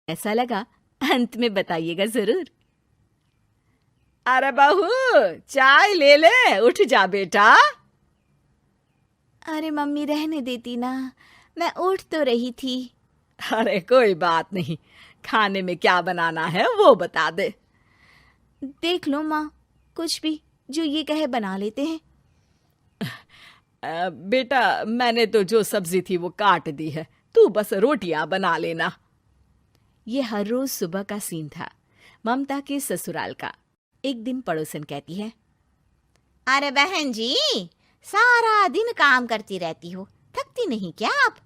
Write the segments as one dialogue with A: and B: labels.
A: ऐसा लगा अंत में बताइएगा जरूर।
B: अरे बहू, चाय ले ले, उठ जा बेटा।
A: अरे मम्मी रहने देती ना, मैं उठ तो रही थी।
B: अरे कोई बात नहीं, खाने में क्या बनाना है वो बता दे।
A: देख लो माँ, कुछ भी जो ये कहे बना लेते हैं।
B: बेटा, मैंने तो जो सब्जी थी वो काट दी है, तू बस रोटियां बना लेना।
A: ये हर रोज सुबह का सीन था ममता के ससुराल का। एक दिन पड़ोसन कहती है,
C: अरे बहन जी, सारा दिन काम करती रहती हो, थकती नहीं क्या आप?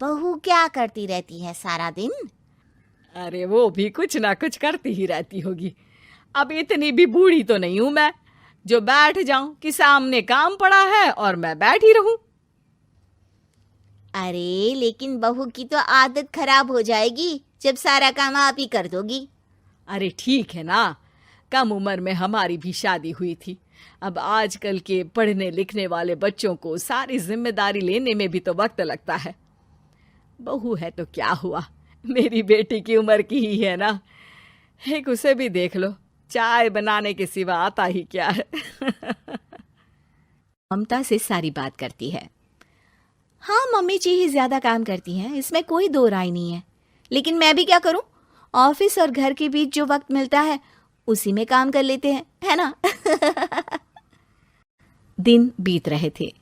C: बहू क्या करती रहती है सारा दिन?
B: अरे वो भी कुछ ना कुछ करती ही रहती होगी। अब इतनी भी बूढ़ी तो नहीं हूं मैं जो बैठ जाऊं कि सामने काम पड़ा है और मैं बैठ ही रहूं।
C: अरे लेकिन बहू की तो आदत खराब हो जाएगी जब सारा काम आप ही कर दोगी।
B: अरे ठीक है ना, कम उम्र में हमारी भी शादी हुई थी। अब आजकल के पढ़ने लिखने वाले बच्चों को सारी जिम्मेदारी लेने में भी तो वक्त लगता है। बहू है तो क्या हुआ, मेरी बेटी की उम्र की ही है ना। एक उसे भी देख लो, चाय बनाने के सिवा आता ही क्या है।
A: ममता से सारी बात करती है। हाँ, मम्मी जी ही ज्यादा काम करती हैं, इसमें कोई दो राय नहीं है। लेकिन मैं भी क्या करूं, ऑफिस और घर के बीच जो वक्त मिलता है उसी में काम कर लेते हैं, है ना। दिन बीत रहे थे।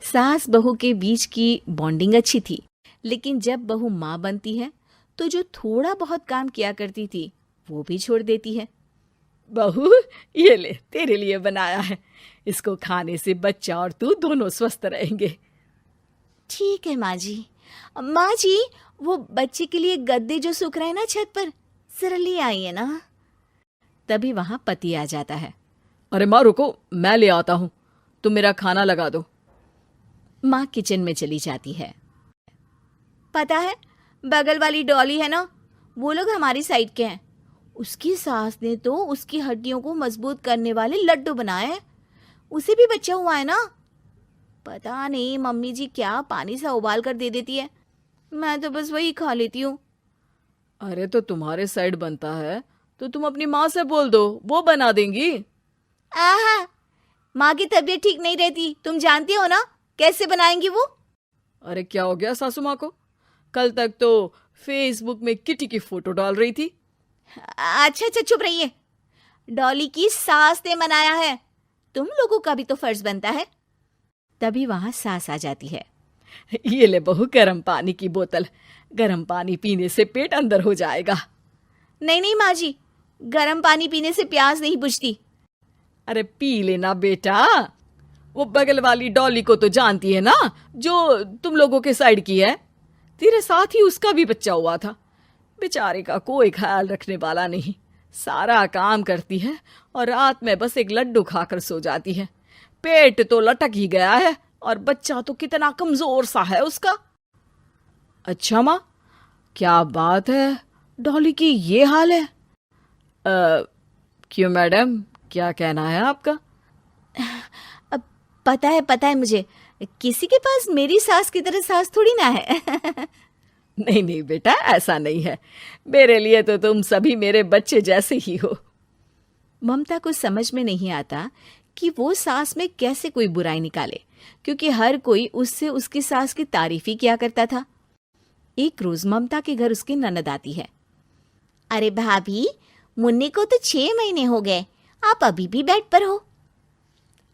A: सास बहू के बीच की बॉन्डिंग अच्छी थी, लेकिन जब बहू माँ बनती है तो जो थोड़ा बहुत काम किया करती थी वो भी छोड़ देती है।
B: बहू, ये ले, तेरे लिए बनाया है। इसको खाने से बच्चा और तू दोनों स्वस्थ रहेंगे।
A: ठीक है माँ जी। माँ जी, वो बच्चे के लिए गद्दे जो सूख रहे हैं ना छत पर, जरा ले आइए ना। तभी वहां पति आ जाता है।
B: अरे माँ रुको, मैं ले आता हूँ, तुम मेरा खाना लगा दो।
A: माँ किचन में चली जाती है। पता है, बगल वाली डॉली है ना, वो लोग हमारी साइड के हैं। उसकी सास ने तो उसकी हड्डियों को मजबूत करने वाले लड्डू बनाए हैं। उसे भी बच्चा हुआ है ना। पता नहीं मम्मी जी क्या पानी सा उबाल कर दे देती है, मैं तो बस वही खा लेती हूँ।
B: अरे तो तुम्हारे साइड बनता है तो तुम अपनी माँ से बोल दो, वो बना देंगी।
A: आहा, माँ की तबीयत ठीक नहीं रहती, तुम जानती हो ना, कैसे बनाएंगी वो।
B: अरे क्या हो गया सासू माँ को? कल तक तो फेसबुक में किटी की फोटो डाल रही थी।
A: अच्छा अच्छा, चुप रहिए। डॉली की सास ने मनाया है, तुम लोगों का भी तो फर्ज बनता है। तभी वहां सास आ जाती है।
B: ये ले बहू, गर्म पानी की बोतल। गर्म पानी पीने से पेट अंदर हो जाएगा।
A: नहीं नहीं माँ जी, गर्म पानी पीने से प्यास नहीं बुझती।
B: अरे पी लेना बेटा। वो बगल वाली डॉली को तो जानती है ना, जो तुम लोगों के साइड की है। तेरे साथ ही उसका भी बच्चा हुआ था। बेचारे का कोई ख्याल रखने वाला नहीं, सारा काम करती है और रात में बस एक लड्डू खाकर सो जाती है। पेट तो लटक ही गया है और बच्चा तो कितना कमजोर सा है उसका। अच्छा माँ, क्या बात है, डॉली की ये हाल है? क्यों मैडम, क्या कहना है आपका?
A: अब पता है मुझे, किसी के पास मेरी सास की तरह सास थोड़ी ना है।
B: नहीं नहीं बेटा, ऐसा नहीं है। मेरे लिए तो तुम सभी मेरे बच्चे जैसे ही हो।
A: ममता को समझ में नहीं आता कि वो सास में कैसे कोई बुराई निकाले, क्योंकि हर कोई उससे उसकी सास की तारीफ ही किया करता था। एक रोज ममता के घर उसकी ननद आती है।
C: अरे भाभी, मुन्नी को तो 6 महीने हो गए, आप अभी भी बेड पर हो?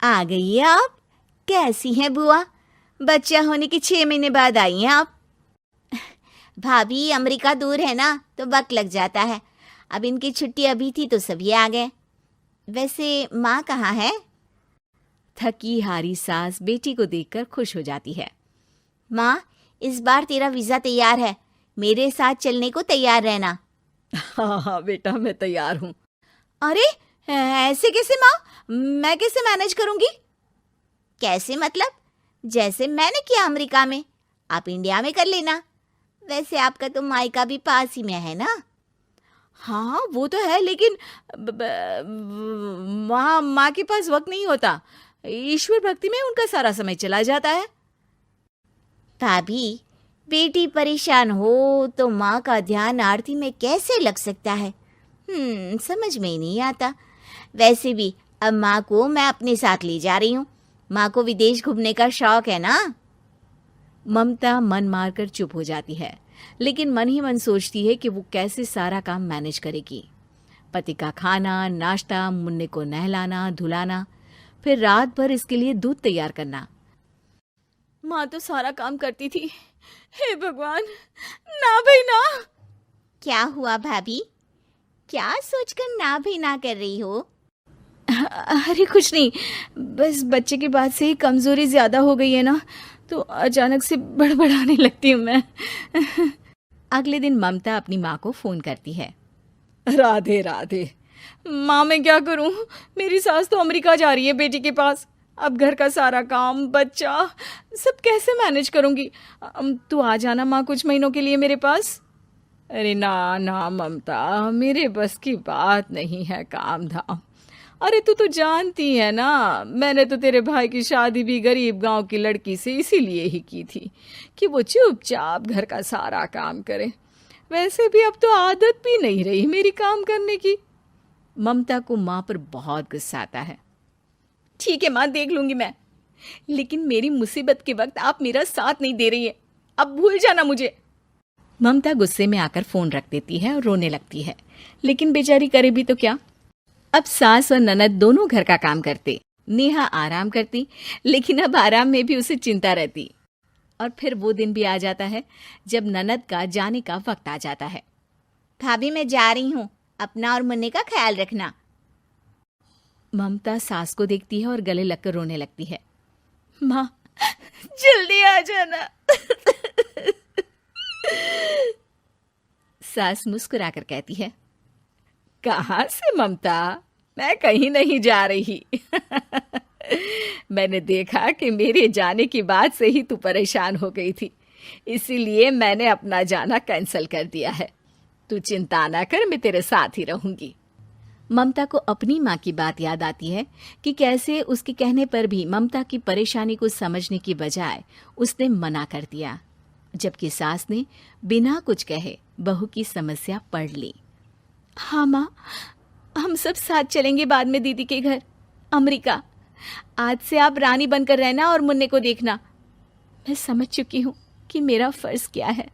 C: आ गई है आप? कैसी हैं बुआ? बच्चा होने के 6 महीने बाद आई हैं आप? भाभी, अमेरिका दूर है ना, तो वक्त लग जाता है। अब इनकी छुट्टी अभी थी तो सभी आ गए। वैसे माँ कहाँ है?
A: थकी हारी सास बेटी को देखकर खुश हो जाती है।
C: माँ, इस बार तेरा वीजा तैयार है, मेरे साथ चलने को तैयार रहना।
B: हाँ हाँ बेटा, मैं तैयार हूँ।
A: अरे ऐसे कैसे माँ, मैं कैसे मैनेज करूंगी?
C: कैसे मतलब? जैसे मैंने किया अमेरिका में, आप इंडिया में कर लेना। वैसे आपका तो मायका भी पास ही में है ना।
A: हाँ वो तो है, लेकिन वहाँ माँ के पास वक्त नहीं होता। ईश्वर भक्ति में उनका सारा समय चला जाता है।
C: भाभी, बेटी परेशान हो तो माँ का ध्यान आरती में कैसे लग सकता है? समझ में ही नहीं आता। वैसे भी अब माँ को मैं अपने साथ ले जा रही हूँ। माँ को विदेश घूमने का शौक है ना।
A: ममता मन मारकर चुप हो जाती है, लेकिन मन ही मन सोचती है कि वो कैसे सारा काम मैनेज करेगी। पति का खाना, नाश्ता, मुन्ने को नहलाना, धुलाना, फिर रात भर इसके लिए दूध तैयार करना। माँ तो सारा काम करती थी। हे भगवान, ना भाई ना।
C: क्या हुआ भाभी? क्या सोचकर ना भी ना कर रही हो?
A: अरे कुछ नहीं, बस बच्चे के बाद से ही कमजोरी ज्यादा हो गई है ना, तो अचानक से बड़बड़ाने लगती हूँ मैं। अगले दिन ममता अपनी माँ को फोन करती है।
B: राधे राधे।
A: माँ मैं क्या करूँ, मेरी सास तो अमेरिका जा रही है बेटी के पास। अब घर का सारा काम, बच्चा, सब कैसे मैनेज करूँगी। तू आ जाना माँ कुछ महीनों के लिए मेरे पास।
B: अरे ना ना ममता, मेरे बस की बात नहीं है काम धाम। अरे तू तो जानती है ना, मैंने तो तेरे भाई की शादी भी गरीब गांव की लड़की से इसीलिए ही की थी कि वो चुपचाप घर का सारा काम करे। वैसे भी अब तो आदत भी नहीं रही मेरी काम करने की।
A: ममता को माँ पर बहुत गुस्सा आता है। ठीक है माँ, देख लूंगी मैं, लेकिन मेरी मुसीबत के वक्त आप मेरा साथ नहीं दे रही है। अब भूल जाना मुझे। ममता गुस्से में आकर फोन रख देती है और रोने लगती है, लेकिन बेचारी करे भी तो क्या। अब सास और ननद दोनों घर का काम करते, नेहा आराम करती, लेकिन अब आराम में भी उसे चिंता रहती। और फिर वो दिन भी आ जाता है जब ननद का जाने का वक्त आ जाता है।
C: भाभी मैं जा रही हूँ, अपना और मुन्ने का ख्याल रखना।
A: ममता सास को देखती है और गले लगकर रोने लगती है। माँ जल्दी आ जाना। सास मुस्कुराकर कहती है,
B: कहाँ से ममता, मैं कहीं नहीं जा रही। मैंने देखा कि मेरे जाने की बात से ही तू परेशान हो गई थी, इसीलिए मैंने अपना जाना कैंसिल कर दिया है। तू चिंता ना कर, मैं तेरे साथ ही रहूंगी।
A: ममता को अपनी माँ की बात याद आती है कि कैसे उसके कहने पर भी ममता की परेशानी को समझने की बजाय उसने मना कर दिया, जबकि सास ने बिना कुछ कहे बहू की समस्या पढ़ ली। हाँ माँ, हम सब साथ चलेंगे बाद में दीदी के घर अमेरिका। आज से आप रानी बनकर रहना और मुन्ने को देखना। मैं समझ चुकी हूँ कि मेरा फर्ज क्या है।